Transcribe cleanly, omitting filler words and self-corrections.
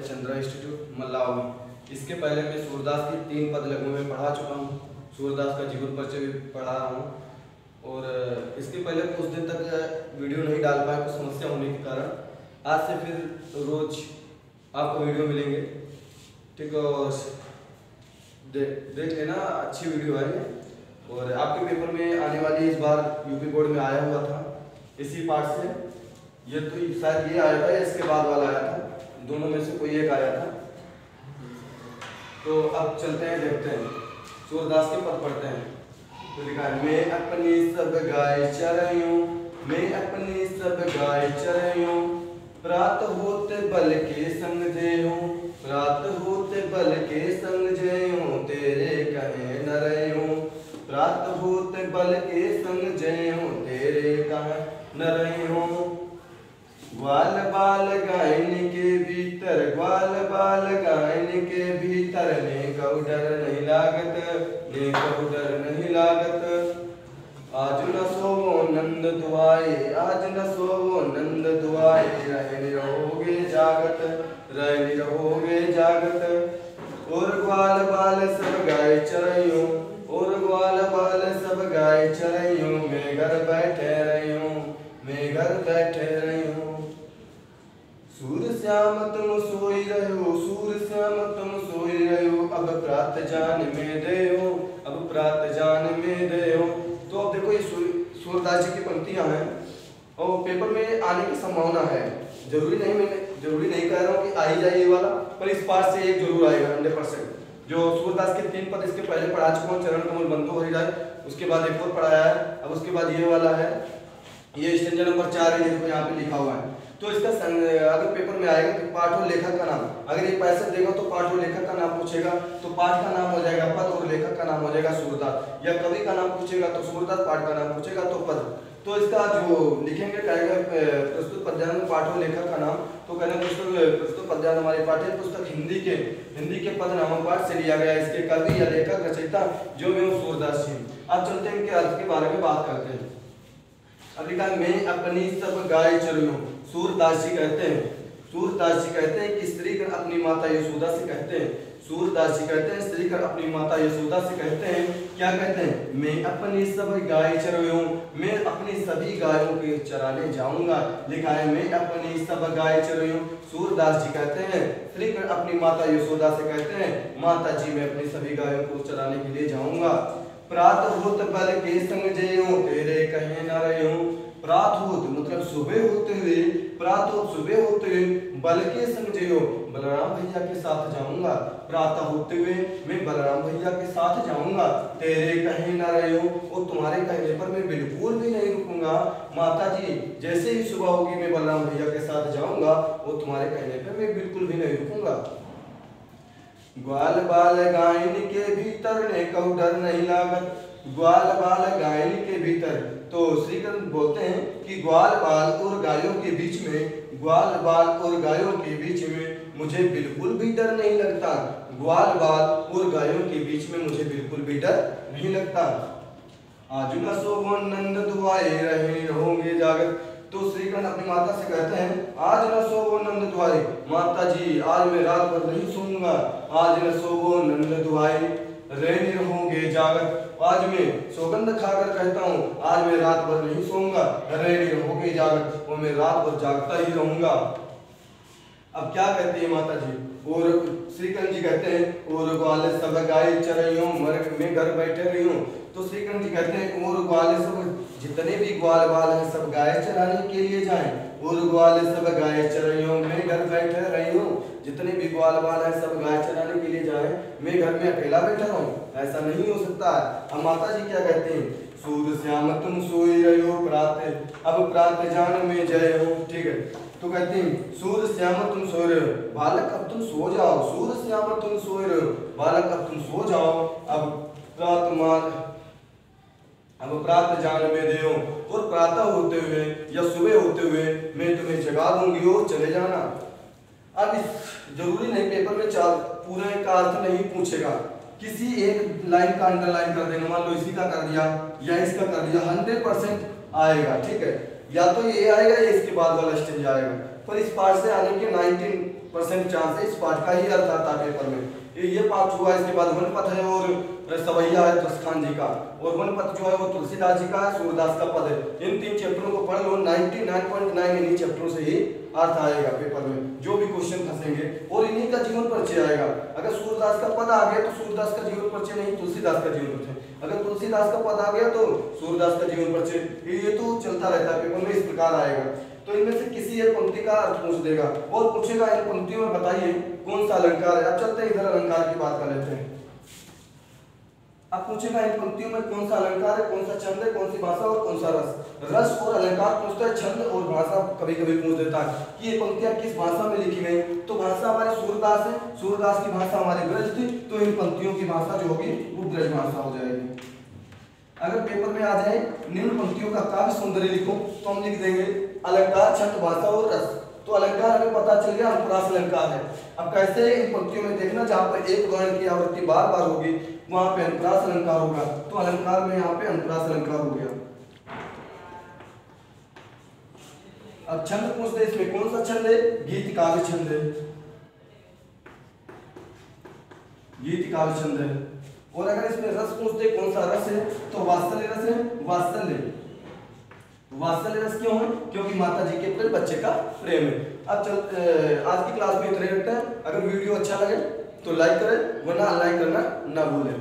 Chandra institute मल्लावी। इसके पहले मैं सूरदास की 3 पद लघु में पढ़ा चुका हूँ, सूरदास का जीवन परिचय भी पढ़ा रहा हूँ। और इसके पहले कुछ दिन तक वीडियो नहीं डाल पाया, कुछ समस्या होने के कारण। आज से फिर रोज आपको वीडियो मिलेंगे, ठीक है। और देख लेना, अच्छी वीडियो है। और आपके पेपर में आने वाली इस बार यूपी बोर्ड में आया हुआ था इसी पार्ट से, ये तो शायद ये आया था या इसके बाद वाला आया था, दोनों में से कोई एक आया था। तो अब चलते हैं, देखते हैं, सूरदास के पद पढ़ते हैं। तो लिखा है, मैं अपनी सब गाय चरयूं, मैं अपनी सब गाय चरयूं, प्रात होते बल के संग जेयूं, प्रात होते बल के संग जेयूं, तेरे कहे न रयूं, प्रात होते बल के संग जेयूं, तेरे कहे न रयूं। ग्वाल बाल गायन के भीतर, ग्वाल बाल गायन के भीतर, ने कहु डर नहीं लागत, ने कहु डर नहीं लागत। आज न सोवो नंद दुआए, आज न सोवो नंद दुआए, रहने रहोगे जागत, रहने रहोगे जागत। और ग्वाल बाल सब गाय चरयूं, और ग्वाल बाल सब गाय चरयूं, मैं घर बैठे रह्यूं, मैं घर बैठे रह्यूं। सूर श्याम तुम सोई रहो, सूर श्याम तुम सोई रहो, अब प्रात जान में देओ, अब प्रात जान में देओ। तो अब देखो, ये सूरदास जी की पंक्तियां हैं और पेपर में आने की संभावना है। जरूरी नहीं, मैं जरूरी नहीं कह रहा हूँ कि आ ही जाए ये वाला, पर इस पार्ट से एक जरूर आएगा 100%। जो सूरदास के 3 पद इसके पहले पढ़ा चुका हूँ, चरण कमल बंधु हरिराय, उसके बाद एक और पढ़ाया है, अब उसके बाद ये वाला है, ये स्टेंजा नंबर 4 है, देखो यहाँ पे लिखा हुआ है। तो इसका अगर पेपर में आएगा तो पाठ और लेखक का नाम, अगर ये पैसे देगा तो पाठ और लेखक का नाम पूछेगा, तो पाठ का नाम हो जाएगा पद और लेखक का नाम हो जाएगा सूरदास, या कवि का नाम पूछेगा तो सूरदास, पाठ का नाम पूछेगा तो पद। तो इसका जो लिखेंगे कहेगा प्रस्तुत पद्यांत में पाठ और लेखक का नाम, तो कहना प्रस्तुत पद्यांत हमारी पाठ्य पुस्तक हिंदी के पद नामक पाठ से लिया गया। इसके कवि या लेखक रचयिता जो में सूरदास जी। अब चलते हैं इनके अर्थ के बारे में बात करते हैं। अब लिखा है, मैं अपनी सब गाय चरयूं। सूरदास जी कहते हैं, सूरदास जी कहते हैं कि स्त्रीगण अपनी माता यशोदा से कहते हैं, सूरदास जी कहते हैं स्त्रीगण अपनी माता यशोदा से कहते हैं, क्या कहते हैं, मैं अपनी सब गाय चरयूं, मैं अपनी सभी गायों के चराने जाऊंगा। लिखा है, मैं अपनी सब गाय चरयूं। सूरदास जी कहते हैं स्त्रीगण अपनी माता यशोदा से कहते हैं, माता जी मैं अपनी सभी गायों को चराने के लिए जाऊंगा। प्रात होत बल के संग जेयूं, तेरे कहे न रह्यूं। प्रात होत मतलब सुबह होते हुए, प्रात होत सुबह होते हुए, बल के संग जेयूं, बलराम भैया के साथ जाऊंगा। प्रातः होते हुए मैं बलराम भैया के साथ जाऊंगा, तेरे कहे न रह्यूं, और तुम्हारे कहने पर मैं बिल्कुल भी नहीं रुकूंगा। माता जी जैसे ही सुबह होगी मैं बलराम भैया के साथ जाऊंगा, और तुम्हारे कहने पर मैं बिल्कुल भी नहीं रुकूंगा। ग्वाल बाल गायन के भीतर, ने कहु डर नहीं लागत। ग्वाल बाल गायन के भीतर, तो श्री कृष्ण बोलते हैं कि ग्वाल बाल और गायों के बीच में, ग्वाल बाल और गायों के बीच में मुझे बिल्कुल भी डर नहीं लगता। ग्वाल बाल और गायों के बीच में मुझे बिल्कुल भी डर नहीं लगता। आज न सोवो नंद दुआए, रहे रहोगे जागत। तो श्री कृष्ण अपनी माता से कहते हैं, आज न सोवो नंद दुआए, माता जी आज मैं रात भर नहीं सोऊंगा, आज न सोवो नंद दुआए, रहने रहोगे जागत। आज मैं सौगंध खाकर कहता हूँ, आज मैं रात भर नहीं सोऊंगा, रहने रहोगे जागत, और मैं रात भर जागता ही रहूंगा। अब क्या कहती है माता जी, और श्री कृष्ण जी कहते हैं, और ग्वाल सब गाय चरयूं, मैं घर बैठे रही हूँ। तो श्री कृष्ण जी कहते हैं, और ग्वाल सब, जितने भी ग्वाल बाल हैं सब गाय चराने के लिए जाएं, और ग्वाल सब गाय चरयूं, मैं घर बैठे रही हूँ। जितने भी ग्वाल बाल हैं सब गाय चराने के लिए जाएं, मैं घर में अकेला बैठा रहूं, ऐसा नहीं हो सकता है। अब माता जी क्या कहते हैं, सूर श्याम तुम सोई रहो, प्रात अब प्रात जान में जय हो। ठीक है, तो कहते हैं सूर श्याम तुम सो रहे हो, बालक अब तुम सो जाओ, सूर श्याम तुम सोए रहे हो, बालक अब तुम सो जाओ, अब प्रात जान में देओ, और प्रातः होते हुए या सुबह होते हुए मैं तुम्हें जगा दूंगी और चले जाना। अब जरूरी नहीं पेपर में पूरे का अर्थ नहीं पूछेगा, किसी एक लाइन का अंडरलाइन कर देना, मान लो इसी का कर दिया या इसका कर दिया, 100% आएगा। ठीक है, या तो ये आएगा या इसके बाद वाला स्टेज आएगा, पर इस पार्ट से आने के 50% चांस है, इस पाठ का ही अर्थ आता है पेपर में। ये पाठ हुआ, इसके बाद वन पथ है और सवैया है दस्तखान जी का, और वन पथ जो है वो तुलसीदास जी का है, सूरदास का पद है। इन 3 चैप्टरों को पढ़ लो, 99.9 इन्हीं चैप्टरों से ही अर्थ आएगा पेपर में, जो भी क्वेश्चन फंसेंगे, और इन्हीं का जीवन परिचय आएगा। अगर सूरदास का पद आ गया तो सूरदास का जीवन परिचय नहीं, तुलसीदास का जीवन परिचय। अगर तुलसीदास का पद आ गया तो सूरदास का जीवन परिचय। ये तो चलता रहता है पेपर में, इस प्रकार आएगा। तो इनमें से किसी एक पंक्ति का अर्थ पूछ देगा और पूछेगा इन पंक्तियों में बताइए कौन सा अलंकार है। अब चलते हैं इधर अलंकार की बात कर लेते हैं। अब पूछेगा इन पंक्तियों में कौन सा अलंकार है, कौन सा छंद है, कौन सी भाषा और कौन सा रस। रस और अलंकार पूछता है, छंद और भाषा कभी कभी पूछ देता है कि ये पंक्तियां किस भाषा में लिखी गई। तो भाषा हमारे सूरदास है, सूरदास की भाषा हमारी ब्रज थी, तो इन पंक्तियों की भाषा जो होगी वो ब्रज भाषा हो जाएगी। अगर पेपर में आ जाए निम्न पंक्तियों का काव्य सौंदर्य लिखो, तो हम लिख देंगे अलंकार, छंद, भाषा और रस। तो अलंकार हमें पता चल गया अनुप्रास अलंकार है। अब कैसे इन पंक्तियों में देखना, जहां पर एक वर्ण की आवृत्ति बार बार होगी वहां पे अनुप्रास अलंकार होगा। तो अलंकार में यहाँ पे अनुप्रास अलंकार हो गया। अब छंद पूछते, इसमें कौन सा छंद है, गीत काव्य छंद है, गीत काव्य छंद है। और अगर इसमें रस पूछते कौन सा रस है, तो वात्सल्य रस है, वात्सल्य। वात्सल्य रस क्यों है, क्योंकि माता जी के प्रति बच्चे का प्रेम है। अब चल आज की क्लास में इतना ही रखते हैं। अगर वीडियो अच्छा लगे तो लाइक करें, वरना अनलाइक करना ना भूलें।